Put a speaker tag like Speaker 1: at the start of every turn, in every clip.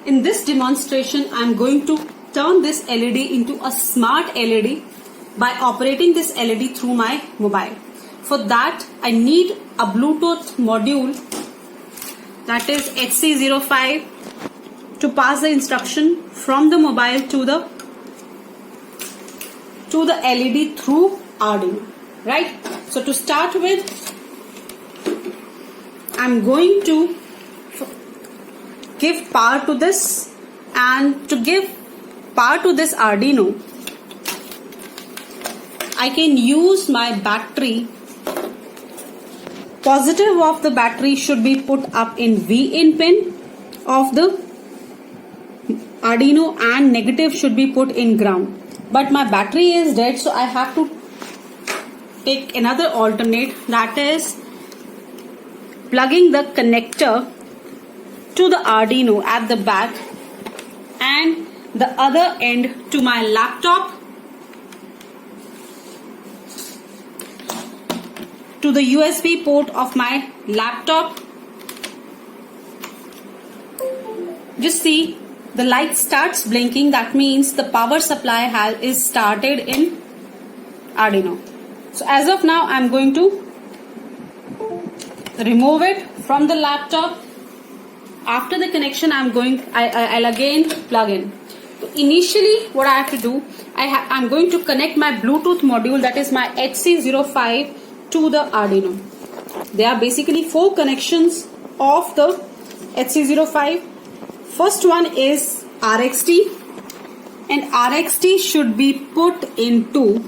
Speaker 1: In this demonstration, I am going to turn this LED into a smart LED by operating this LED through my mobile. For that, I need a Bluetooth module, that is HC05, to pass the instruction from the mobile to the LED through Arduino, right? So to start with, I'm going to give power to this, and to give power to this Arduino, I can use my battery. Positive of the battery should be put up in V-in pin of the Arduino and negative should be put in ground. But my battery is dead, so I have to take another alternate, that is plugging the connector to the Arduino at the back and the other end to my laptop, to the USB port of my laptop. Just see, the light starts blinking. That means the power supply is started in Arduino. So as of now, I'm going to remove it from the laptop. After the connection, I'll again plug in. So initially, what I have to do, I'm going to connect my Bluetooth module, that is my HC05, to the Arduino. There are basically 4 connections of the HC05. First one is RXT, and RXT should be put into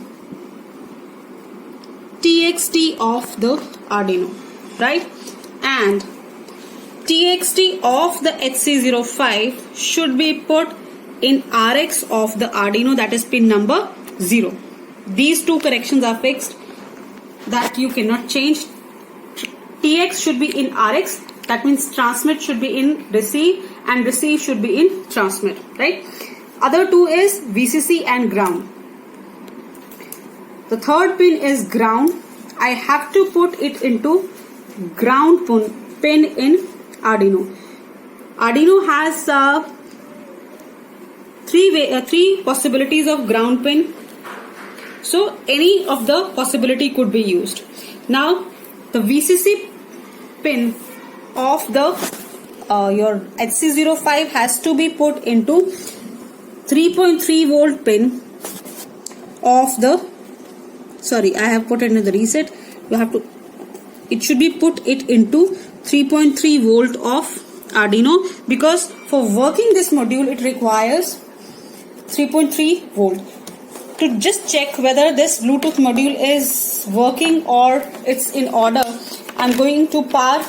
Speaker 1: TXT of the Arduino, right? And TXT of the HC05 should be put in RX of the Arduino, that is pin number 0. These 2 connections are fixed, that you cannot change. TX should be in RX, that means transmit should be in receive, and receive should be in transmit, right? Other 2 is VCC and ground. The third pin is ground. I have to put it into ground pin in Arduino. Arduino has 3 possibilities of ground pin. So any of the possibility could be used. Now the VCC pin of the your HC05 has to be put into 3.3 volt pin of the, sorry, I have put it in the reset. You have to, it should be put it into 3.3 volt of Arduino, because for working this module it requires 3.3 volt. To just check whether this Bluetooth module is working or it's in order, I'm going to power.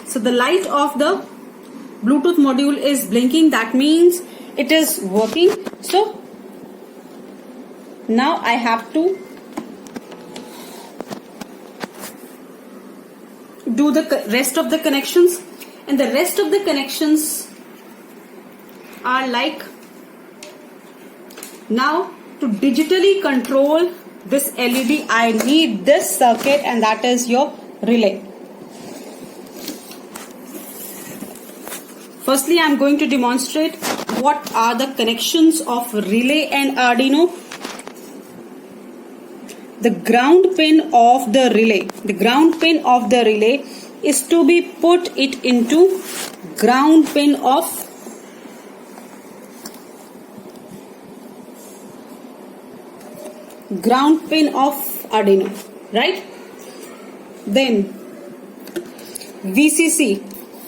Speaker 1: So the light of the Bluetooth module is blinking. That means it is working. So now I have to do the rest of the connections, and the rest of the connections are like, now to digitally control this LED, I need this circuit, and that is your relay. Firstly, I am going to demonstrate what are the connections of relay and Arduino. The ground pin of the relay. The ground pin of the relay is to be put it into ground pin of Arduino, right? Then VCC,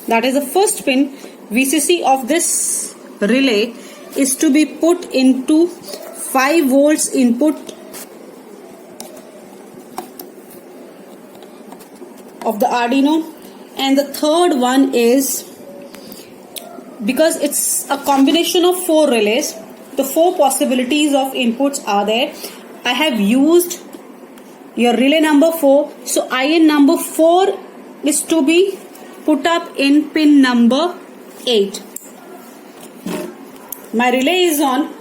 Speaker 1: that is the first pin. VCC of this relay is to be put into 5 volts input of the Arduino. And the third one is, because it's a combination of 4 relays, the 4 possibilities of inputs are there. I have used your relay number 4, so IN number 4 is to be put up in pin number 8. My relay is on.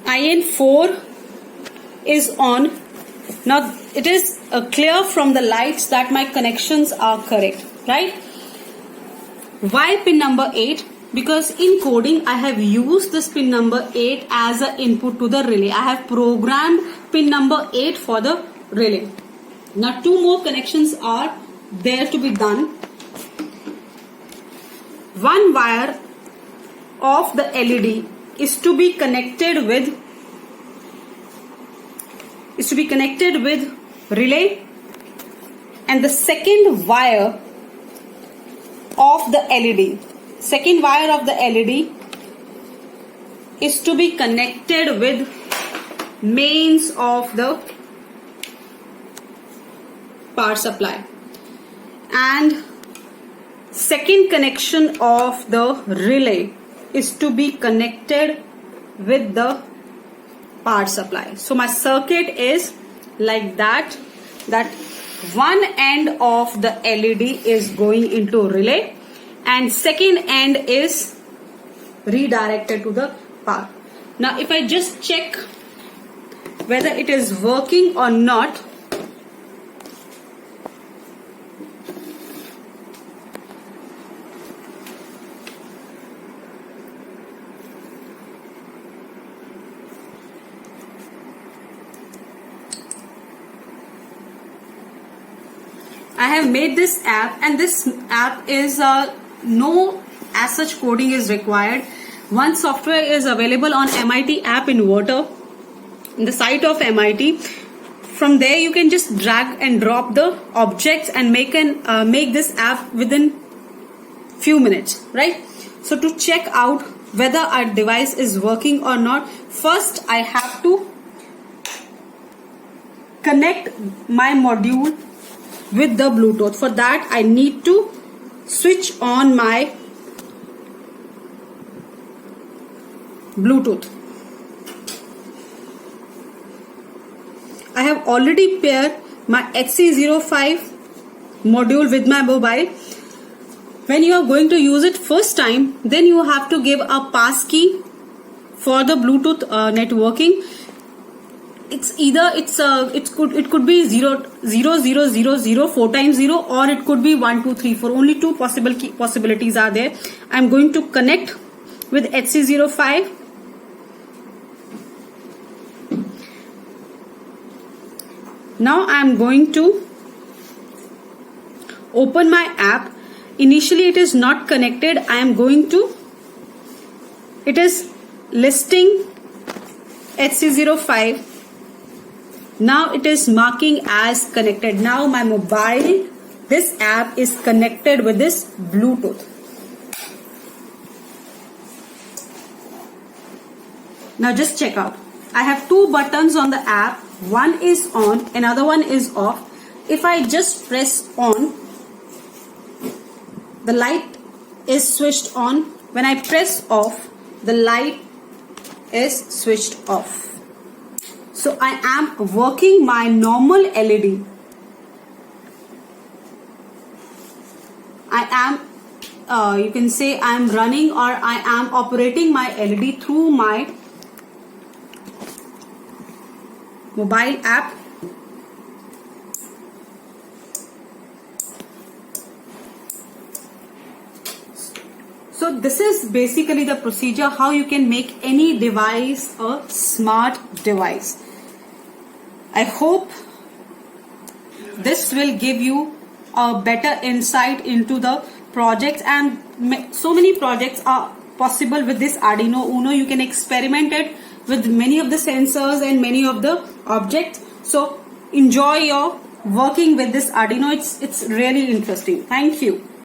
Speaker 1: IN4 is on Now it is clear from the lights that my connections are correct, right? Why pin number 8? Because in coding I have used this pin number 8 as an input to the relay. I have programmed pin number 8 for the relay. Now 2 more connections are there to be done. One wire of the LED is to be connected with relay, and the second wire of the LED is to be connected with mains of the power supply, and second connection of the relay is to be connected with the power supply. So my circuit is like that one end of the LED is going into relay and second end is redirected to the power. Now if I just check whether it is working or not, I have made this app, and this app is no as such coding is required. One software is available on MIT App Inverter, in the site of MIT. From there you can just drag and drop the objects and make this app within few minutes, right? So to check out whether our device is working or not, first I have to connect my module with the Bluetooth. For that I need to switch on my Bluetooth. I have already paired my HC05 module with my mobile. When you are going to use it first time, then you have to give a pass key for the Bluetooth networking. It could be 0 0 0 0 0 4 times 0, or it could be 1 2 3 4. Only 2 possibilities are there. I'm going to connect with HC05. Now I'm going to open my app. Initially it is not connected. It is listing HC05. Now it is marking as connected. Now my mobile, this app is connected with this Bluetooth. Now just check out. I have 2 buttons on the app. One is on, another one is off. If I just press on, the light is switched on. When I press off, the light is switched off. So I am working my normal LED. You can say I am running, or I am operating my LED through my mobile app. So this is basically the procedure how you can make any device a smart device. I hope this will give you a better insight into the projects, and so many projects are possible with this Arduino Uno. You can experiment it with many of the sensors and many of the objects. So enjoy your working with this Arduino. It's really interesting. Thank you.